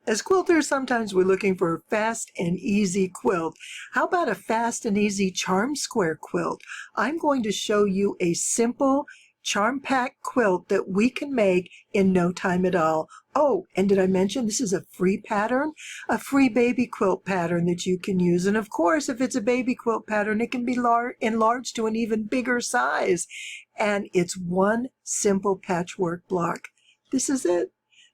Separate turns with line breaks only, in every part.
As quilters, sometimes we're looking for a fast and easy quilt. How about a fast and easy Charm Square quilt? I'm going to show you a simple charm pack quilt that we can make in no time at all. Oh, and did I mention this is a free pattern? A free baby quilt pattern that you can use. And of course, if it's a baby quilt pattern, it can be enlarged to an even bigger size. And it's one simple patchwork block. This is it.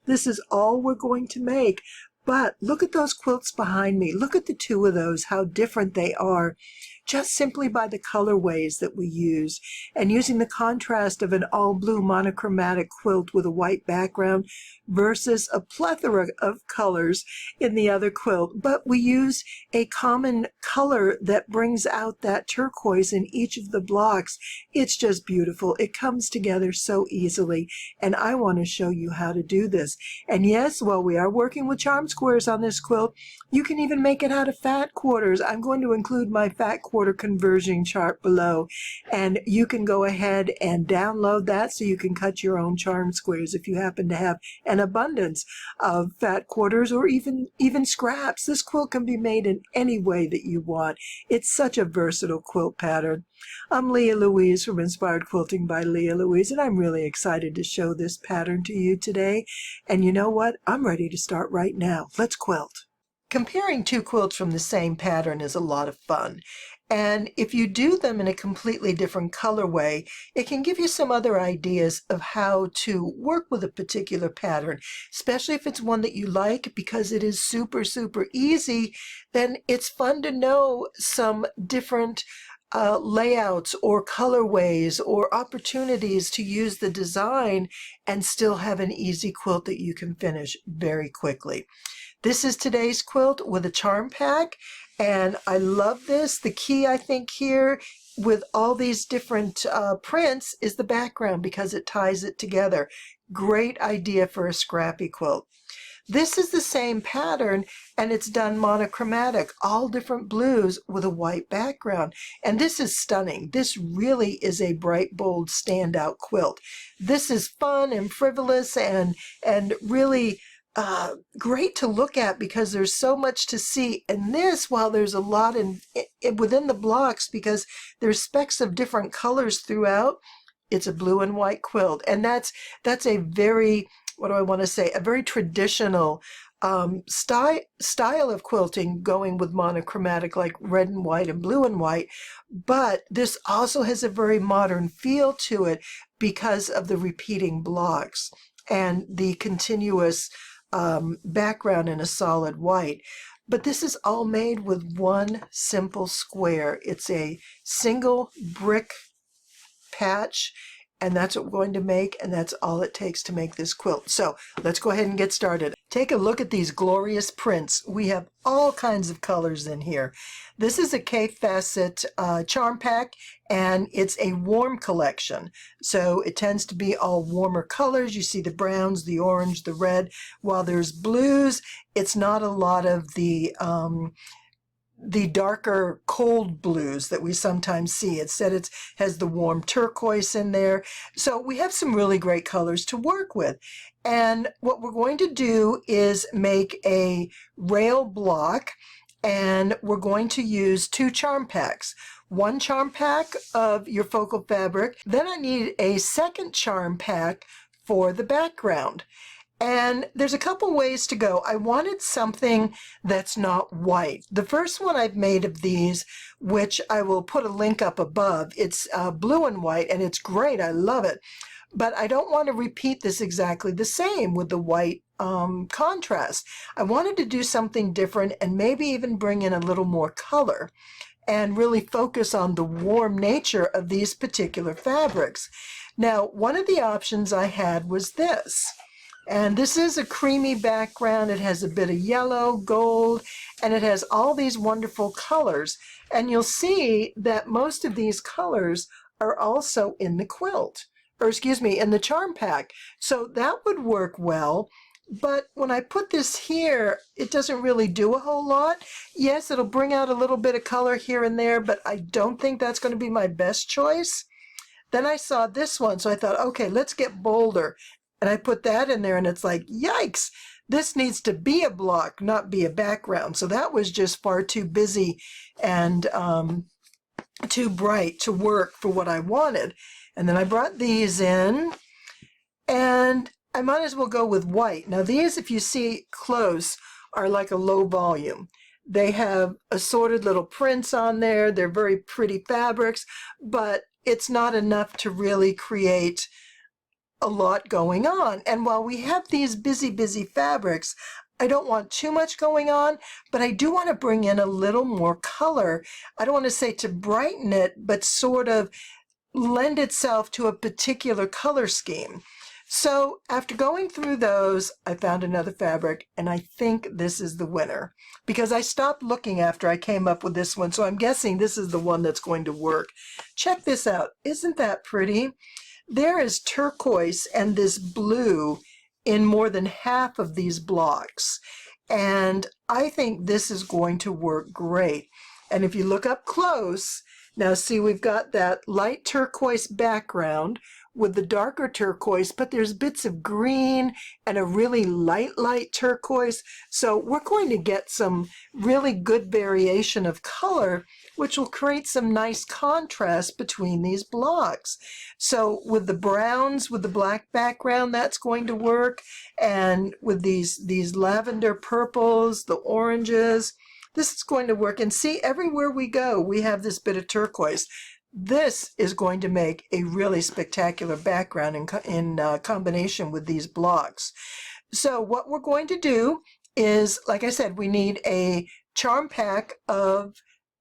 This is all we're going to make. But look at those quilts behind me. Look at the two of those, how different they are, just simply by the colorways that we use. And using the contrast of an all blue monochromatic quilt with a white background versus a plethora of colors in the other quilt. But we use a common color that brings out that turquoise in each of the blocks. It's just beautiful. It comes together so easily. And I want to show you how to do this. And yes, while we are working with charm squares on this quilt, you can even make it out of fat quarters. I'm going to include my fat quarter conversion chart below, and you can go ahead and download that so you can cut your own charm squares if you happen to have an abundance of fat quarters or even scraps. This quilt can be made in any way that you want. It's such a versatile quilt pattern. I'm Leah Louise from Inspired Quilting by Leah Louise, and I'm really excited to show this pattern to you today. And you know what? I'm ready to start right now. Let's quilt. Comparing two quilts from the same pattern is a lot of fun. And if you do them in a completely different colorway, it can give you some other ideas of how to work with a particular pattern, especially if it's one that you like, because it is super, super easy. Then it's fun to know some different layouts or colorways or opportunities to use the design and still have an easy quilt that you can finish very quickly. This is today's quilt with a charm pack, and I love this. The key, I think, here with all these different prints is the background because it ties it together. Great idea for a scrappy quilt. This is the same pattern, and it's done monochromatic, all different blues with a white background. And this is stunning. This really is a bright, bold, standout quilt. This is fun and frivolous and really great to look at because there's so much to see. And this, while there's a lot within the blocks because there's specks of different colors throughout, it's a blue and white quilt. And that's a very, what do I want to say, a very traditional style of quilting, going with monochromatic like red and white and blue and white. But this also has a very modern feel to it because of the repeating blocks and the continuous background in a solid white. But this is all made with one simple square. It's a single brick patch, and that's what we're going to make, and that's all it takes to make this quilt. So let's go ahead and get started. Take a look at these glorious prints. We have all kinds of colors in here. This is a K-Facet charm pack, and it's a warm collection. So it tends to be all warmer colors. You see the browns, the orange, the red. While there's blues, it's not a lot of the darker cold blues that we sometimes see. Instead, it has the warm turquoise in there. So we have some really great colors to work with. And what we're going to do is make a rail block, and we're going to use two charm packs. One charm pack of your focal fabric. Then I need a second charm pack for the background. And there's a couple ways to go. I wanted something that's not white. The first one I've made of these, which I will put a link up above, it's blue and white, and it's great. I love it. But I don't want to repeat this exactly the same with the white contrast. I wanted to do something different and maybe even bring in a little more color and really focus on the warm nature of these particular fabrics. Now, one of the options I had was this. And this is a creamy background. It has a bit of yellow, gold, and it has all these wonderful colors. And you'll see that most of these colors are also in the quilt, or excuse me, in the charm pack. So that would work well. But when I put this here, it doesn't really do a whole lot. Yes, it'll bring out a little bit of color here and there, but I don't think that's going to be my best choice. Then I saw this one, so I thought, okay, let's get bolder. And I put that in there, and it's like, yikes, this needs to be a block, not be a background. So that was just far too busy and too bright to work for what I wanted. And then I brought these in, and I might as well go with white. Now these, if you see close, are like a low volume. They have assorted little prints on there. They're very pretty fabrics, but it's not enough to really create a lot going on. And while we have these busy fabrics, I don't want too much going on, but I do want to bring in a little more color. I don't want to say to brighten it, but sort of lend itself to a particular color scheme. So after going through those, I found another fabric, and I think this is the winner because I stopped looking after I came up with this one. So I'm guessing this is the one that's going to work. Check this out. Isn't that pretty? There is turquoise and this blue in more than half of these blocks. And I think this is going to work great. And if you look up close, now see, we've got that light turquoise background with the darker turquoise, but there's bits of green and a really light turquoise. So we're going to get some really good variation of color, which will create some nice contrast between these blocks. So with the browns, with the black background, that's going to work. And with these lavender purples, the oranges, this is going to work. And see, everywhere we go, we have this bit of turquoise. This is going to make a really spectacular background in combination with these blocks. So what we're going to do is, like I said, we need a charm pack of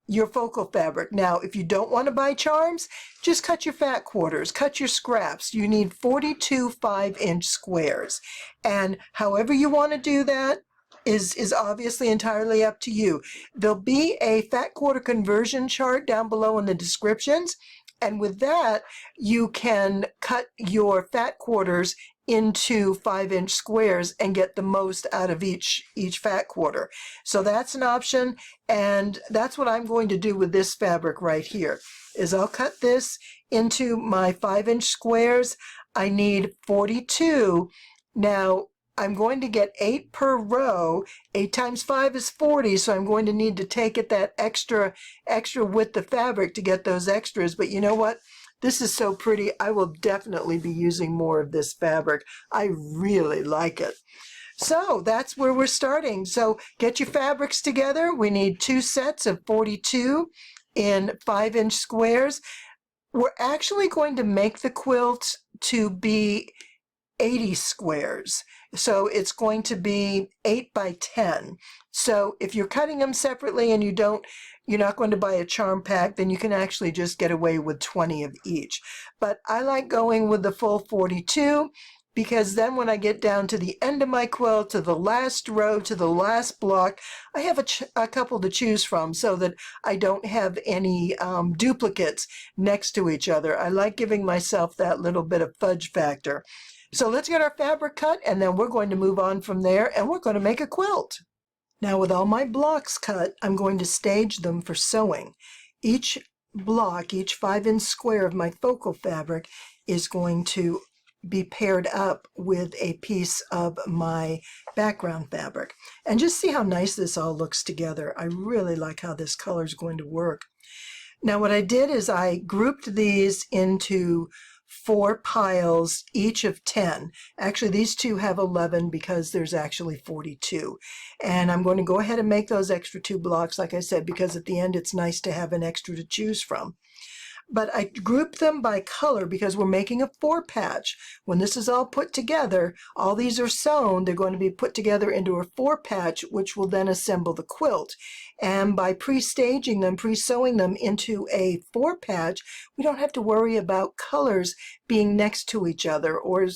your focal fabric. Now, if you don't want to buy charms, just cut your fat quarters, cut your scraps. You need 42 5-inch squares. And however you want to do that, is obviously entirely up to you. There'll be a fat quarter conversion chart down below in the descriptions, and with that you can cut your fat quarters into 5-inch squares and get the most out of each fat quarter. So that's an option, and that's what I'm going to do with this fabric right here, is I'll cut this into my 5-inch squares. I need 42. Now I'm going to get 8 per row. 8 times 5 is 40, so I'm going to need to take it that extra width of fabric to get those extras. But you know what? This is so pretty. I will definitely be using more of this fabric. I really like it. So that's where we're starting. So get your fabrics together. We need 2 sets of 42 in 5-inch squares. We're actually going to make the quilt to be 80 squares. So it's going to be 8 by 10. So if you're cutting them separately and you're not going to buy a charm pack, then you can actually just get away with 20 of each. But I like going with the full 42 because then when I get down to the end of my quilt, to the last row, to the last block, I have a couple to choose from so that I don't have any duplicates next to each other. I like giving myself that little bit of fudge factor. So let's get our fabric cut, and then we're going to move on from there, and we're going to make a quilt. Now with all my blocks cut, I'm going to stage them for sewing. Each block, each 5-inch square of my focal fabric is going to be paired up with a piece of my background fabric. And just see how nice this all looks together. I really like how this color is going to work. Now what I did is I grouped these into 4 piles, each of 10. Actually, these two have 11 because there's actually 42. And I'm going to go ahead and make those extra 2 blocks, like I said, because at the end it's nice to have an extra to choose from. But I grouped them by color because we're making a 4-patch. When this is all put together, all these are sewn, they're going to be put together into a 4-patch, which will then assemble the quilt. And by pre-staging them, pre-sewing them into a 4-patch, we don't have to worry about colors being next to each other or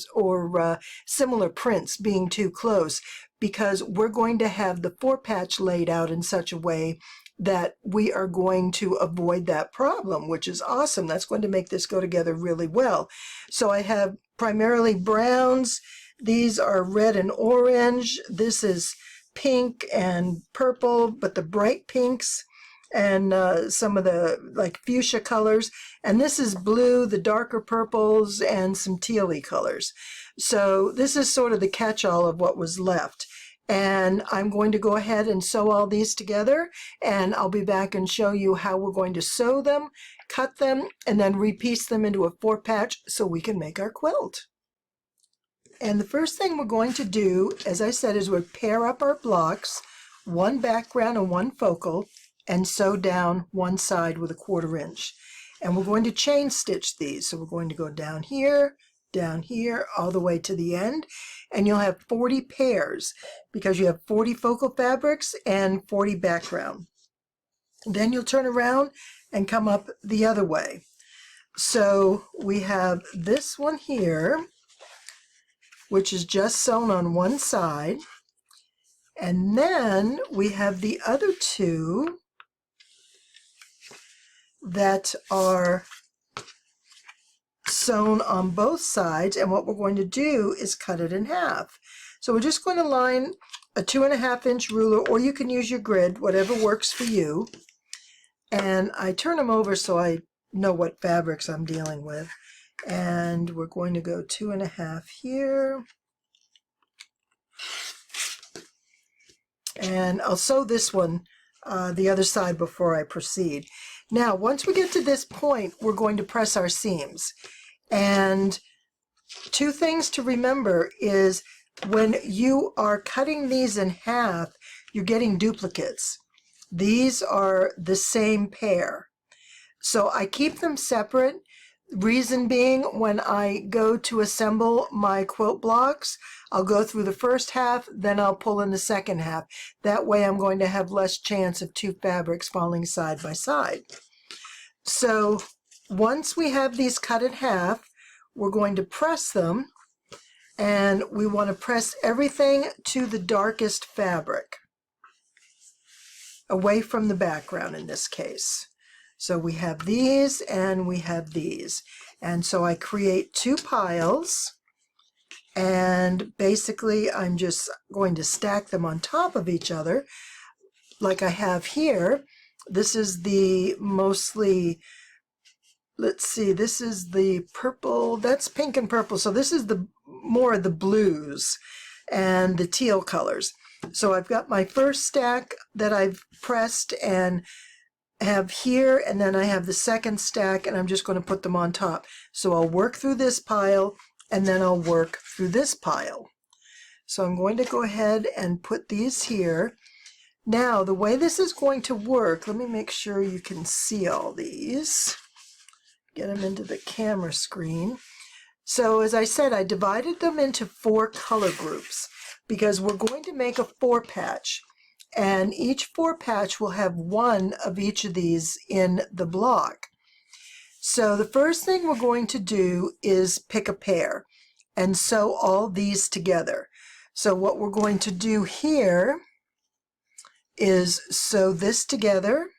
similar prints being too close, because we're going to have the 4-patch laid out in such a way that we are going to avoid that problem, which is awesome. That's going to make this go together really well. So I have primarily browns. These are red and orange. This is pink and purple, but the bright pinks and some of the like fuchsia colors. And this is blue, the darker purples, and some tealy colors. So this is sort of the catch-all of what was left. And I'm going to go ahead and sew all these together, and I'll be back and show you how we're going to sew them, cut them, and then repiece them into a 4-patch so we can make our quilt. And the first thing we're going to do, as I said, is we'll pair up our blocks, one background and one focal, and sew down one side with a 1/4 inch. And we're going to chain stitch these. So we're going to go down here, all the way to the end, and you'll have 40 pairs because you have 40 focal fabrics and 40 background. Then you'll turn around and come up the other way. So we have this one here, which is just sewn on one side, and then we have the other two that are sewn on both sides, and what we're going to do is cut it in half. So we're just going to line a 2.5 inch ruler, or you can use your grid, whatever works for you. And I turn them over so I know what fabrics I'm dealing with. And we're going to go 2.5 here. And I'll sew this one the other side before I proceed. Now, once we get to this point, we're going to press our seams. And two things to remember is when you are cutting these in half, you're getting duplicates. These are the same pair. So I keep them separate. Reason being, when I go to assemble my quilt blocks, I'll go through the first half, then I'll pull in the second half. That way I'm going to have less chance of two fabrics falling side by side. So once we have these cut in half, we're going to press them, and we want to press everything to the darkest fabric, away from the background in this case. So we have these and we have these. And so I create two piles, and basically I'm just going to stack them on top of each other like I have here. This is the mostly, let's see, this is the purple, that's pink and purple. So this is the more of the blues and the teal colors. So I've got my first stack that I've pressed and have here, and then I have the second stack, and I'm just going to put them on top. So I'll work through this pile, and then I'll work through this pile. So I'm going to go ahead and put these here. Now, the way this is going to work, let me make sure you can see all these. Get them into the camera screen. So as I said, I divided them into 4 color groups because we're going to make a 4-patch. And each 4-patch will have one of each of these in the block. So the first thing we're going to do is pick a pair and sew all these together. So what we're going to do here is sew this together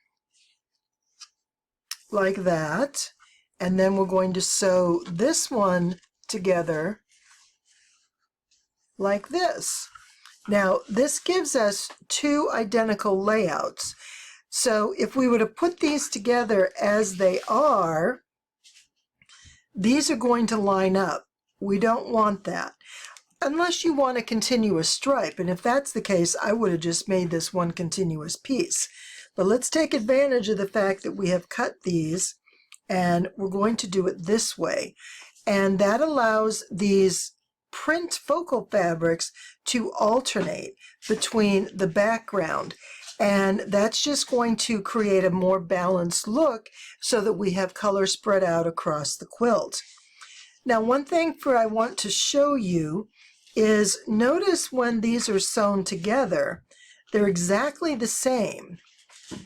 like that, and then we're going to sew this one together like this. Now, this gives us 2 identical layouts. So if we were to put these together as they are, these are going to line up. We don't want that. Unless you want a continuous stripe, and if that's the case, I would have just made this one continuous piece. But let's take advantage of the fact that we have cut these, and we're going to do it this way. And that allows these print focal fabrics to alternate between the background, and that's just going to create a more balanced look so that we have color spread out across the quilt. Now, one thing I want to show you is notice when these are sewn together, they're exactly the same.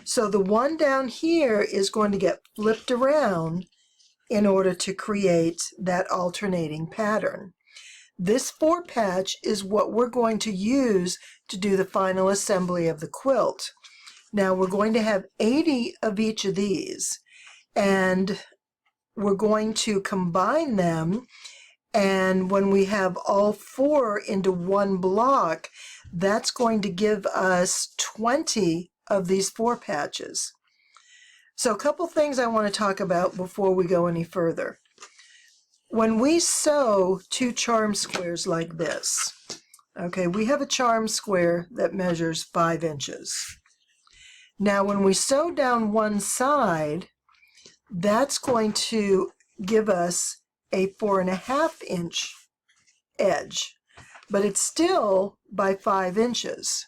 So the one down here is going to get flipped around in order to create that alternating pattern. This 4-patch is what we're going to use to do the final assembly of the quilt. Now we're going to have 80 of each of these, and we're going to combine them, and when we have all 4 into one block, that's going to give us 20 of these 4 patches. So a couple things I want to talk about before we go any further. When we sew 2 charm squares like this, Okay, we have a charm square that measures 5 inches. Now when we sew down one side, that's going to give us a 4.5 inch edge, but it's still by 5 inches.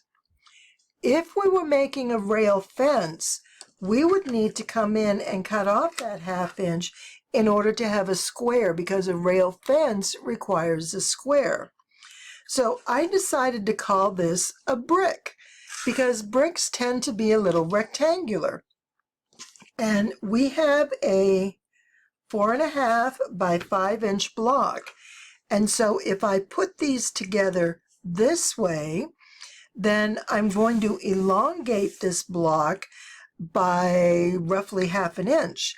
If we were making a rail fence, we would need to come in and cut off that 1/2 inch in order to have a square, because a rail fence requires a square. So I decided to call this a brick, because bricks tend to be a little rectangular. And we have a 4.5 by 5 inch block. And so if I put these together this way, then I'm going to elongate this block by roughly 1/2 inch.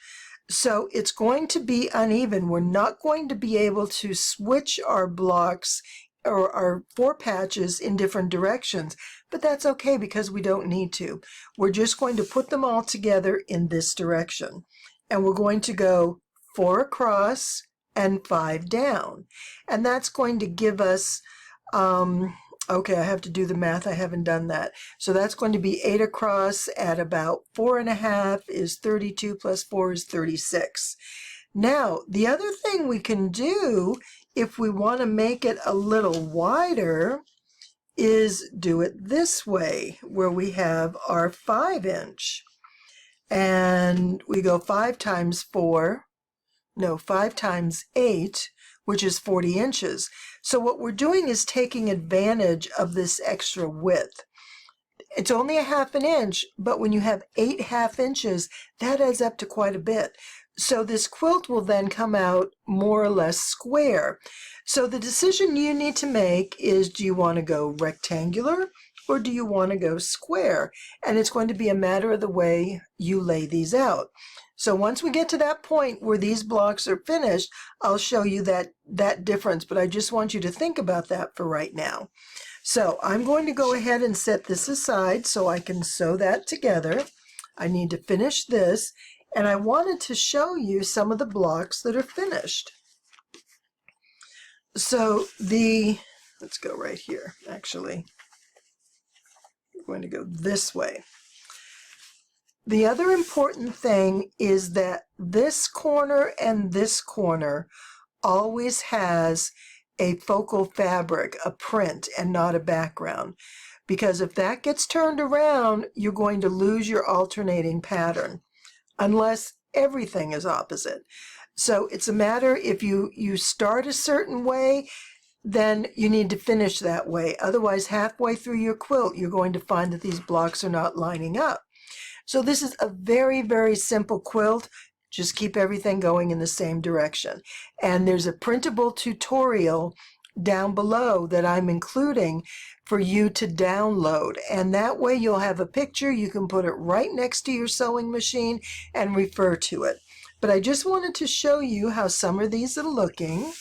So it's going to be uneven. We're not going to be able to switch our blocks or our 4 patches in different directions, but that's okay because we don't need to. We're just going to put them all together in this direction, and we're going to go 4 across and 5 down, and that's going to give us okay, I have to do the math. I haven't done that. So that's going to be 8 across at about 4.5 is 32 plus 4 is 36. Now, the other thing we can do if we want to make it a little wider is do it this way, where we have our 5 inch. And we go 5 times 8, which is 40 inches. So what we're doing is taking advantage of this extra width. It's only a 1/2 inch, but when you have 8 1/2 inches, that adds up to quite a bit. So this quilt will then come out more or less square. So the decision you need to make is, do you want to go rectangular or do you want to go square? And it's going to be a matter of the way you lay these out. So once we get to that point where these blocks are finished, I'll show you that difference, but I just want you to think about that for right now. So I'm going to go ahead and set this aside so I can sew that together. I need to finish this, and I wanted to show you some of the blocks that are finished. So let's go right here, actually. I'm going to go this way. The other important thing is that this corner and this corner always has a focal fabric, a print, and not a background. Because if that gets turned around, you're going to lose your alternating pattern, unless everything is opposite. So it's a matter, if you start a certain way, then you need to finish that way. Otherwise, halfway through your quilt, you're going to find that these blocks are not lining up. So this is a very, very simple quilt. Just keep everything going in the same direction. And there's a printable tutorial down below that I'm including for you to download. And that way you'll have a picture. You can put it right next to your sewing machine and refer to it. But I just wanted to show you how some of these are looking.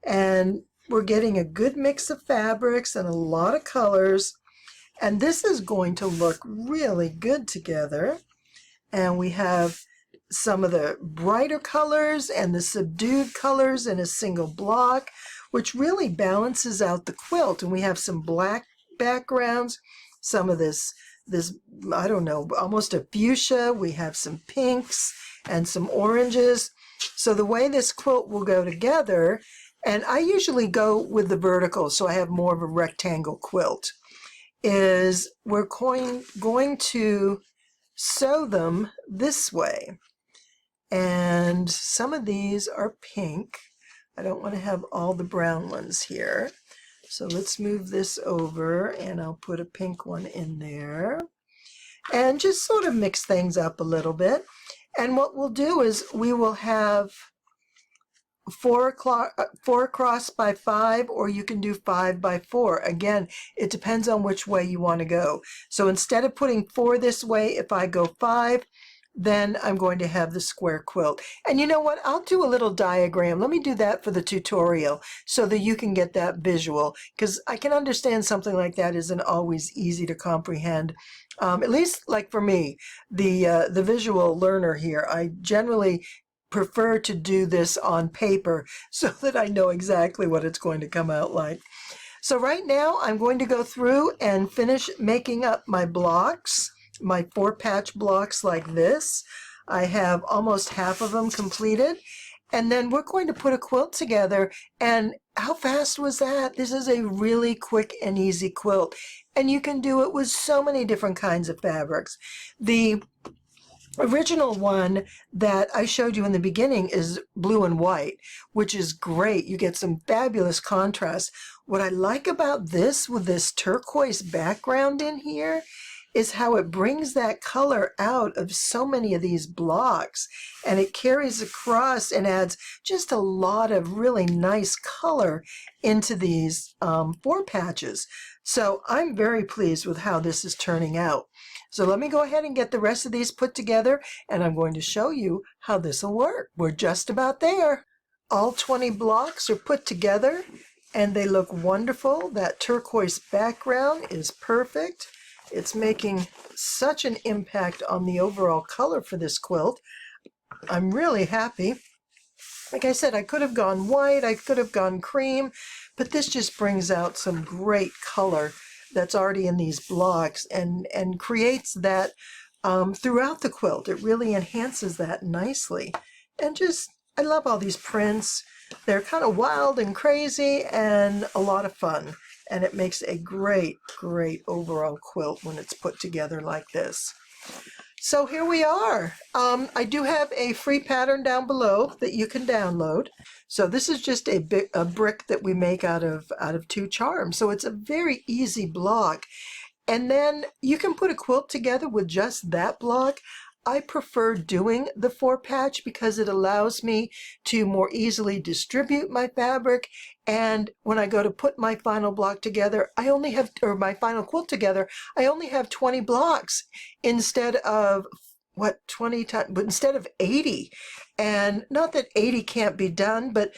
And we're getting a good mix of fabrics and a lot of colors. And this is going to look really good together. And we have some of the brighter colors and the subdued colors in a single block, which really balances out the quilt. And we have some black backgrounds, some of this, I don't know, almost a fuchsia. We have some pinks and some oranges. So the way this quilt will go together, and I usually go with the vertical, so I have more of a rectangle quilt, is we're going to sew them this way. And some of these are pink. I don't want to have all the brown ones here. So let's move this over and I'll put a pink one in there. And just sort of mix things up a little bit. And what we'll do is we will have 4 across by 5, or you can do 5 by 4. Again, it depends on which way you want to go. So instead of putting 4 this way, if I go 5, then I'm going to have the square quilt. And you know what? I'll do a little diagram. Let me do that for the tutorial so that you can get that visual, because I can understand something like that isn't always easy to comprehend. At least like for me, the visual learner here, I generally prefer to do this on paper so that I know exactly what it's going to come out like. So right now I'm going to go through and finish making up my blocks, my 4-patch blocks like this. I have almost half of them completed. And then we're going to put a quilt together. And how fast was that? This is a really quick and easy quilt. And you can do it with so many different kinds of fabrics. The original one that I showed you in the beginning is blue and white, which is great. You get some fabulous contrast. What I like about this with this turquoise background in here is how it brings that color out of so many of these blocks, and it carries across and adds just a lot of really nice color into these 4 patches. So I'm very pleased with how this is turning out. So let me go ahead and get the rest of these put together, and I'm going to show you how this will work. We're just about there. All 20 blocks are put together and they look wonderful. That turquoise background is perfect. It's making such an impact on the overall color for this quilt. I'm really happy. Like I said, I could have gone white, I could have gone cream, but this just brings out some great color that's already in these blocks and creates that throughout the quilt. It really enhances that nicely. And just, I love all these prints. They're kind of wild and crazy and a lot of fun. And it makes a great, great overall quilt when it's put together like this. So here we are. I do have a free pattern down below that you can download. So this is just a brick that we make out of 2 charms. So it's a very easy block. And then you can put a quilt together with just that block. I prefer doing the 4-patch because it allows me to more easily distribute my fabric. And when I go to put my final block together, I only have, or my final quilt together, I only have 20 blocks instead of, what, 20 times, but instead of 80. And not that 80 can't be done, but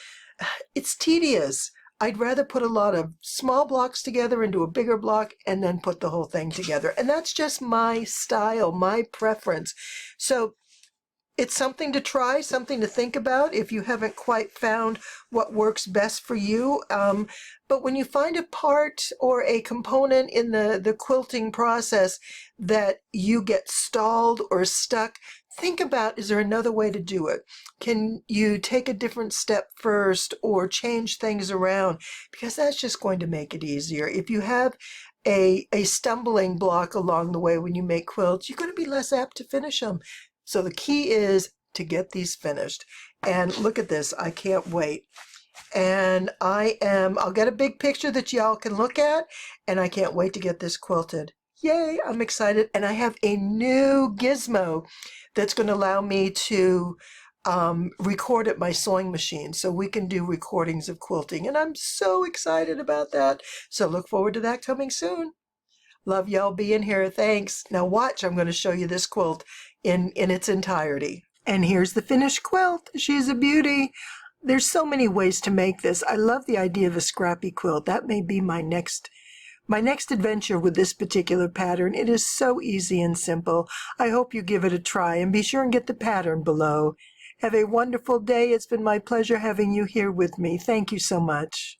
it's tedious. I'd rather put a lot of small blocks together into a bigger block and then put the whole thing together. And that's just my style, my preference. So it's something to try, something to think about if you haven't quite found what works best for you. But when you find a part or a component in the quilting process that you get stalled or stuck, think about, is there another way to do it? Can you take a different step first or change things around? Because that's just going to make it easier. If you have a stumbling block along the way when you make quilts, you're going to be less apt to finish them. So the key is to get these finished. And look at this, I can't wait. And I'll get a big picture that y'all can look at, and I can't wait to get this quilted. Yay, I'm excited. And I have a new gizmo that's going to allow me to record at my sewing machine, so we can do recordings of quilting. And I'm so excited about that. So look forward to that coming soon. Love y'all being here. Thanks. Now watch, I'm going to show you this quilt in its entirety. And here's the finished quilt. She's a beauty. There's so many ways to make this. I love the idea of a scrappy quilt. That may be my next adventure with this particular pattern. It is so easy and simple. I hope you give it a try, and be sure and get the pattern below. Have a wonderful day. It's been my pleasure having you here with me. Thank you so much.